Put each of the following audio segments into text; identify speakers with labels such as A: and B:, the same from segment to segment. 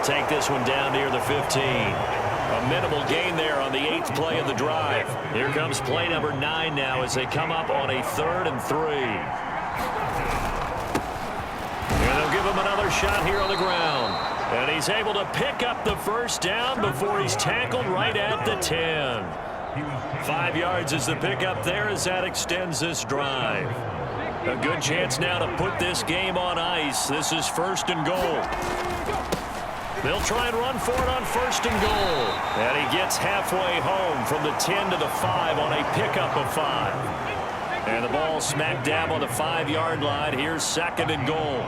A: take this one down near the 15. A minimal gain there on the 8th play of the drive. Here comes play number 9 now as they come up on a 3rd and 3. And they'll give him another shot here on the ground. And he's able to pick up the first down before he's tackled right at the 10. 5 yards is the pickup there as that extends this drive. A good chance now to put this game on ice. This is 1st and goal. They'll try and run for it on 1st and goal. And he gets halfway home from the 10 to the 5 on a pickup of 5. And the ball smack dab on the 5-yard line. Here's 2nd and goal.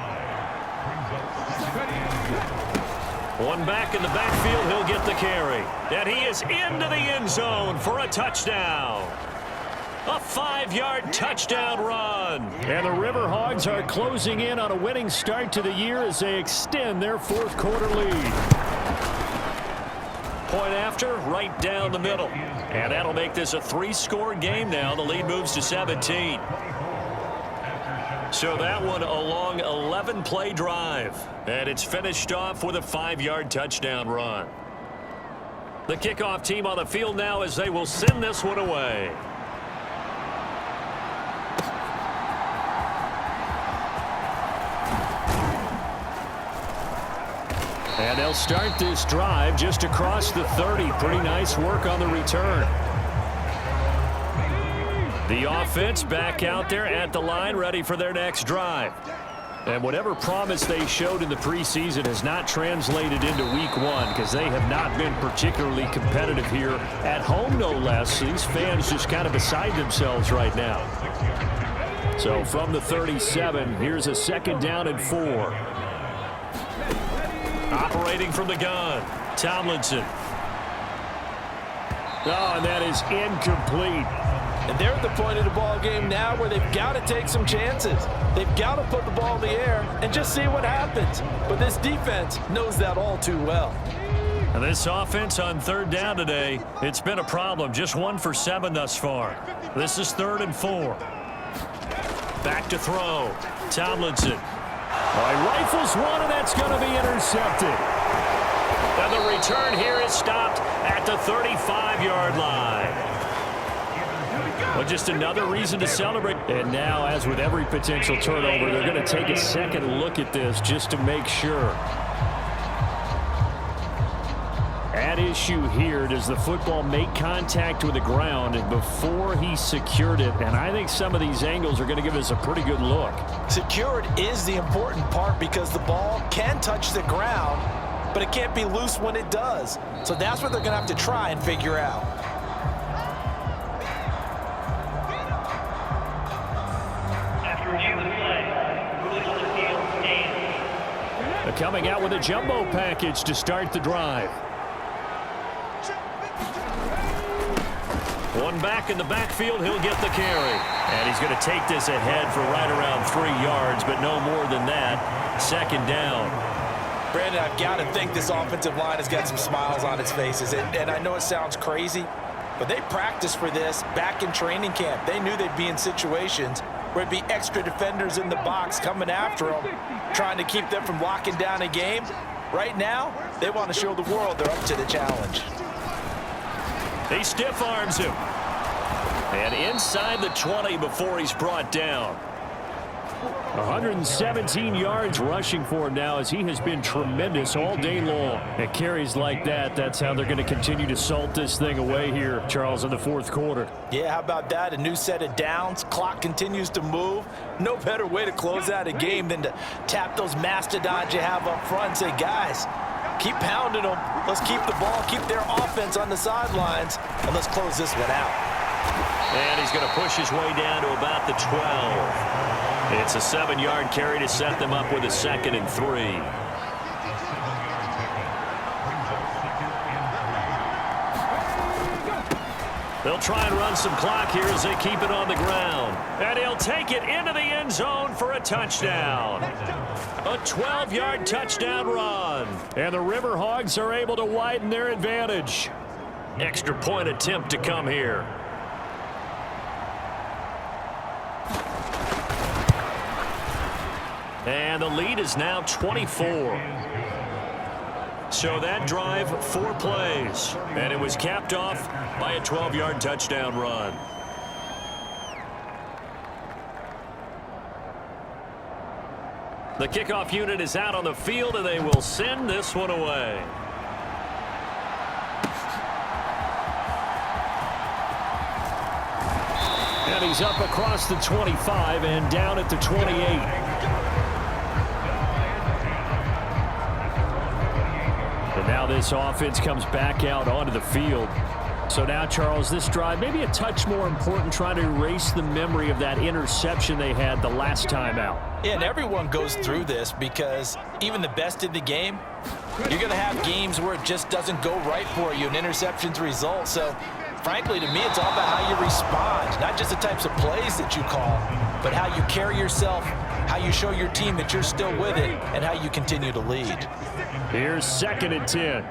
A: One back in the backfield. He'll get the carry. And he is into the end zone for a touchdown. A 5-yard touchdown run. And the River Hogs are closing in on a winning start to the year as they extend their 4th quarter lead. Point after, right down the middle. And that'll make this a 3-score game now. The lead moves to 17. So that one a long 11-play drive. And it's finished off with a 5-yard touchdown run. The kickoff team on the field now as they will send this one away. And they'll start this drive just across the 30. Pretty nice work on the return. The offense back out there at the line, ready for their next drive. And whatever promise they showed in the preseason has not translated into week 1 because they have not been particularly competitive here at home, no less. These fans just kind of beside themselves right now. So from the 37, here's a 2nd down and 4. Operating from the gun, Tomlinson. Oh, and that is incomplete.
B: And they're at the point of the ball game now where they've got to take some chances. They've got to put the ball in the air and just see what happens. But this defense knows that all too well.
A: And this offense on 3rd down today, it's been a problem. Just 1 for 7 thus far. This is 3rd and 4. Back to throw. Tomlinson. He rifles one, and that's going to be intercepted. And the return here is stopped at the 35-yard line. Well, just another reason to celebrate. And now, as with every potential turnover, they're going to take a second look at this just to make sure. At issue here, does the football make contact with the ground before he secured it? And I think some of these angles are going to give us a pretty good look.
B: Secured is the important part because the ball can touch the ground, but it can't be loose when it does. So that's what they're going to have to try and figure out.
A: Coming out with a jumbo package to start the drive. One back in the backfield, he'll get the carry. And he's going to take this ahead for right around 3 yards, but no more than that. 2nd down.
B: Brandon, I've got to think this offensive line has got some smiles on its faces. And I know it sounds crazy, but they practiced for this back in training camp. They knew they'd be in situations where it'd be extra defenders in the box coming after them, trying to keep them from locking down a game. Right now, they want to show the world they're up to the challenge.
A: He stiff arms him. And inside the 20 before he's brought down. 117 yards rushing for him now as he has been tremendous all day long. At carries like that, that's how they're going to continue to salt this thing away here, Charles, in the 4th quarter.
B: Yeah, how about that? A new set of downs. Clock continues to move. No better way to close out a game than to tap those mastodons you have up front and say, guys, keep pounding them. Let's keep the ball, keep their offense on the sidelines, and let's close this one out.
A: And he's going to push his way down to about the 12. It's a 7-yard carry to set them up with a 2nd and 3. They'll try and run some clock here as they keep it on the ground. And he'll take it into the end zone for a touchdown. A 12-yard touchdown run. And the River Hogs are able to widen their advantage. Extra point attempt to come here. And the lead is now 24. So that drive, 4 plays, and it was capped off by a 12-yard touchdown run. The kickoff unit is out on the field, and they will send this one away. And he's up across the 25 and down at the 28. And now this offense comes back out onto the field. So now, Charles, this drive maybe a touch more important, trying to erase the memory of that interception they had the last time out.
B: Yeah, and everyone goes through this because even the best in the game, you're going to have games where it just doesn't go right for you, and interceptions result. So, frankly, to me, it's all about how you respond, not just the types of plays that you call, but how you carry yourself, how you show your team that you're still with it, and how you continue to lead.
A: Here's 2nd and 10.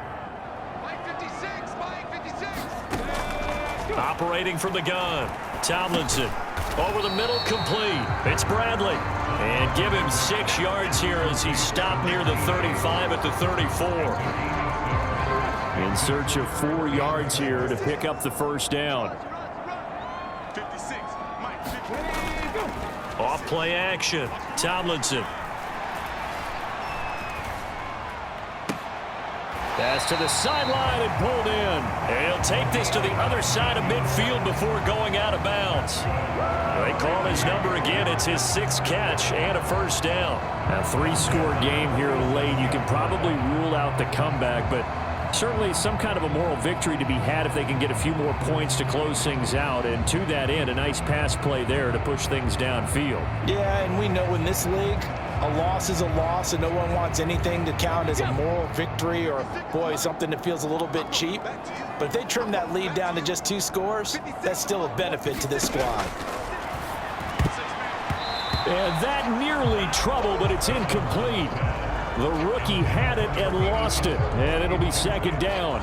A: Operating from the gun, Tomlinson. Over the middle, complete. It's Bradley. And give him 6 yards here as he stopped near the 35 at the 34. In search of 4 yards here to pick up the first down. Off play action, Tomlinson. Pass to the sideline and pulled in. And he'll take this to the other side of midfield before going out of bounds. They call his number again. It's his 6th catch and a first down. A 3-score game here late. You can probably rule out the comeback, but certainly some kind of a moral victory to be had if they can get a few more points to close things out. And to that end, a nice pass play there to push things downfield.
B: Yeah, and we know in this league, a loss is a loss, and no one wants anything to count as a moral victory or, boy, something that feels a little bit cheap. But if they trim that lead down to just 2 scores, that's still a benefit to this squad.
A: And that nearly trouble, but it's incomplete. The rookie had it and lost it, and it'll be 2nd down.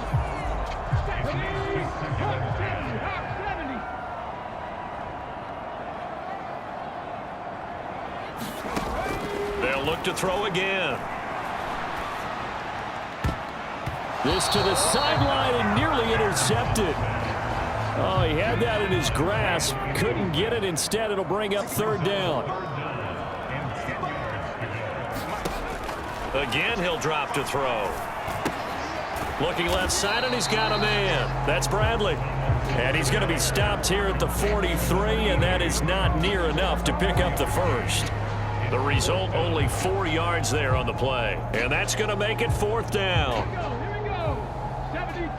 A: They'll look to throw again. This to the sideline and nearly intercepted. Oh, he had that in his grasp. Couldn't get it. Instead, it'll bring up 3rd down. Again, he'll drop to throw. Looking left side, and he's got a man. That's Bradley. And he's going to be stopped here at the 43, and that is not near enough to pick up the first. The result, only 4 yards there on the play. And that's going to make it 4th down.
C: Here we go. 70,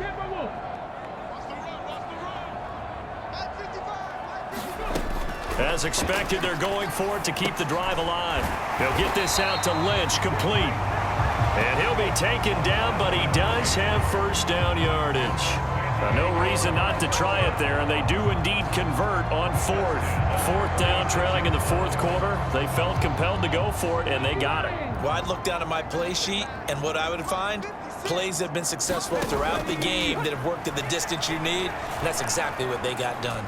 A: As expected, they're going for it to keep the drive alive. They'll get this out to Lynch, complete. And he'll be taken down, but he does have first down yardage. No reason not to try it there, and they do indeed convert on 4th. 4th down, trailing in the 4th quarter. They felt compelled to go for it, and they got it.
B: Well, I'd look down at my play sheet, and what I would find, plays that have been successful throughout the game that have worked at the distance you need, and that's exactly what they got done.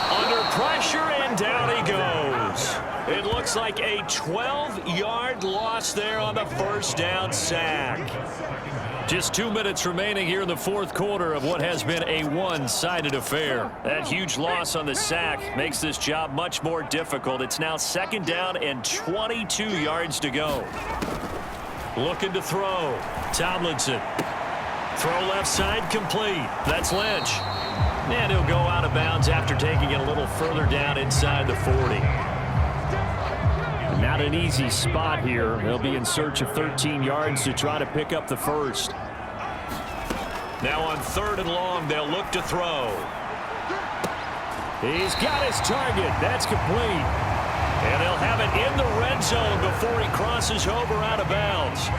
A: Under pressure, and down he goes. It looks like a 12-yard loss there on the first down sack. Just 2 minutes remaining here in the 4th quarter of what has been a one-sided affair. That huge loss on the sack makes this job much more difficult. It's now 2nd down and 22 yards to go. Looking to throw. Tomlinson. Throw left side, complete. That's Lynch. And he'll go out of bounds after taking it a little further down inside the 40. Not an easy spot here. They'll be in search of 13 yards to try to pick up the first. Now on 3rd and long, they'll look to throw. He's got his target. That's complete. And they'll have it in the red zone before he crosses over out of bounds.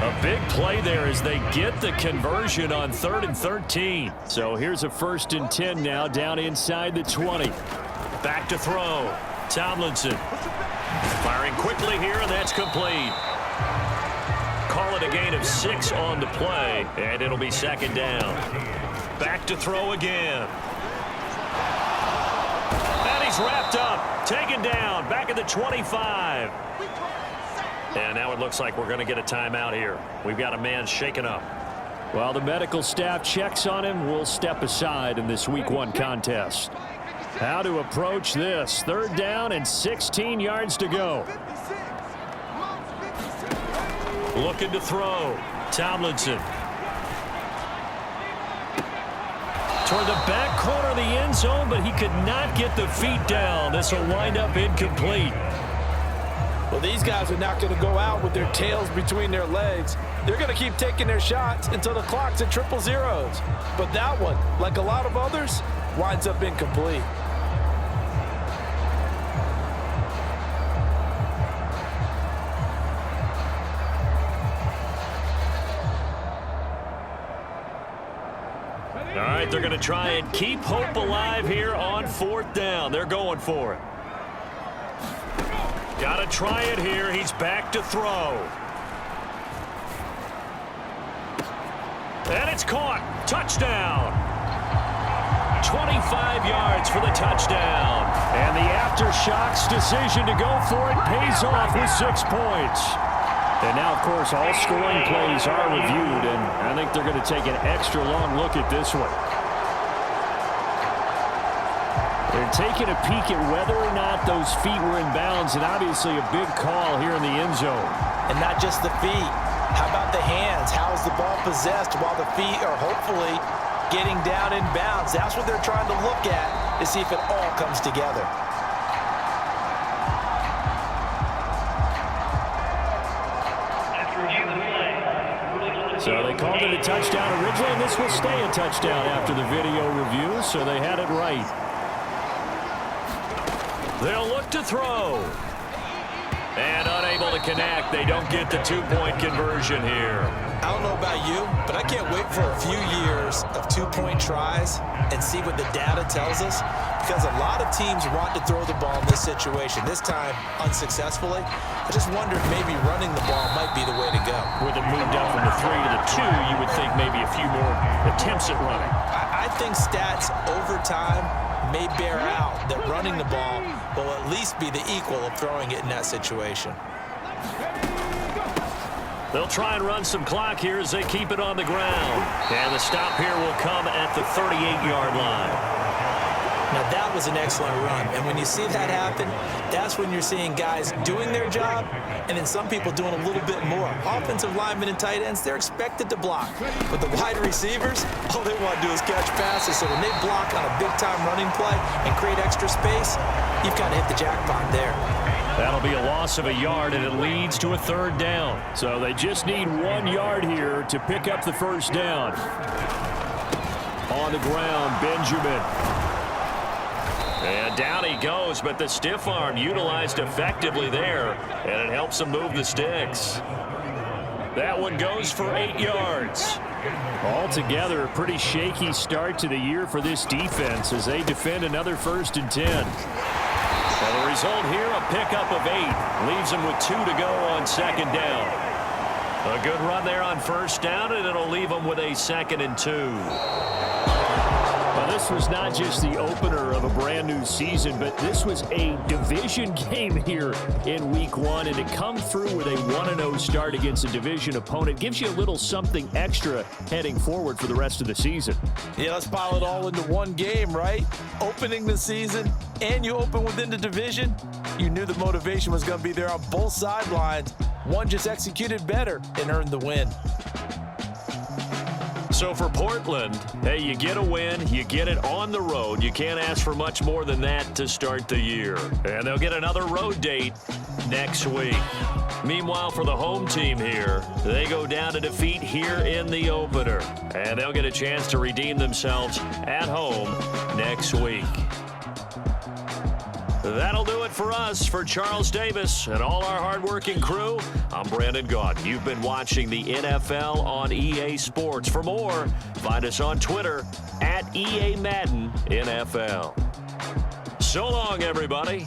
A: A big play there as they get the conversion on 3rd and 13. So here's a 1st and 10 now down inside the 20. Back to throw. Tomlinson. Firing quickly here, and that's complete. Call it a gain of 6 on the play, and it'll be 2nd down. Back to throw again. And he's wrapped up, taken down, back at the 25. And now it looks like we're going to get a timeout here. We've got a man shaken up.
D: While the medical staff checks on him, we'll step aside in this Week 1 contest. How to approach this. 3rd down and 16 yards to go.
A: Looking to throw. Tomlinson. Toward the back corner of the end zone, but he could not get the feet down. This will wind up incomplete.
B: Well, these guys are not going to go out with their tails between their legs. They're going to keep taking their shots until the clock's at 000. But that one, like a lot of others, winds up incomplete.
A: All right, they're going to try and keep hope alive here on 4th down. They're going for it. Got to try it here. He's back to throw. And it's caught. Touchdown. 25 yards for the touchdown.
D: And the Aftershocks decision to go for it pays off with 6 points. And now, of course, all scoring plays are reviewed, and I think they're going to take an extra long look at this one. They're taking a peek at whether or not those feet were in bounds, and obviously a big call here in the end zone.
B: And not just the feet. How about the hands? How is the ball possessed while the feet are hopefully getting down in bounds? That's what they're trying to look at to see if it all comes together.
D: So they called it a touchdown originally, and this will stay a touchdown after the video review, so they had it right.
A: They'll look to throw. And unable to connect. They don't get the 2-point conversion here.
B: I don't know about you, but I can't wait for a few years of 2-point tries and see what the data tells us, because a lot of teams want to throw the ball in this situation, this time unsuccessfully. I just wonder if maybe running the ball might be the way to go.
A: With it moved up from the 3 to the 2, you would think maybe a few more attempts at running.
B: I think stats over time may bear out that running the ball will at least be the equal of throwing it in that situation.
A: They'll try and run some clock here as they keep it on the ground. And the stop here will come at the 38-yard line.
B: Now, that was an excellent run. And when you see that happen, that's when you're seeing guys doing their job and then some people doing a little bit more. Offensive linemen and tight ends, they're expected to block. But the wide receivers, all they want to do is catch passes. So when they block on a big-time running play and create extra space, you've got to hit the jackpot there.
A: That'll be a loss of a yard, and it leads to a 3rd down.
D: So they just need 1 yard here to pick up the 1st down. On the ground, Benjamin.
A: And down he goes, but the stiff arm utilized effectively there, and it helps him move the sticks. That one goes for 8 yards.
D: Altogether, a pretty shaky start to the year for this defense as they defend another 1st and 10.
A: Well, the result here, a pickup of 8. Leaves them with 2 to go on 2nd down. A good run there on 1st down, and it'll leave them with a 2nd and 2.
D: Well, this was not just the opener of a brand new season, but this was a division game here in Week 1, and to come through with a 1-0 start against a division opponent gives you a little something extra heading forward for the rest of the season.
B: Yeah, let's pile it all into one game, right? Opening the season, and you open within the division. You knew the motivation was going to be there on both sidelines. One just executed better and earned the win.
A: So for Portland, hey, you get a win, you get it on the road. You can't ask for much more than that to start the year. And they'll get another road date next week. Meanwhile, for the home team here, they go down to defeat here in the opener. And they'll get a chance to redeem themselves at home next week. That'll do it for us. For Charles Davis and all our hardworking crew, I'm Brandon Gaudin. You've been watching the NFL on EA Sports. For more, find us on Twitter @EA Madden NFL. So long, everybody.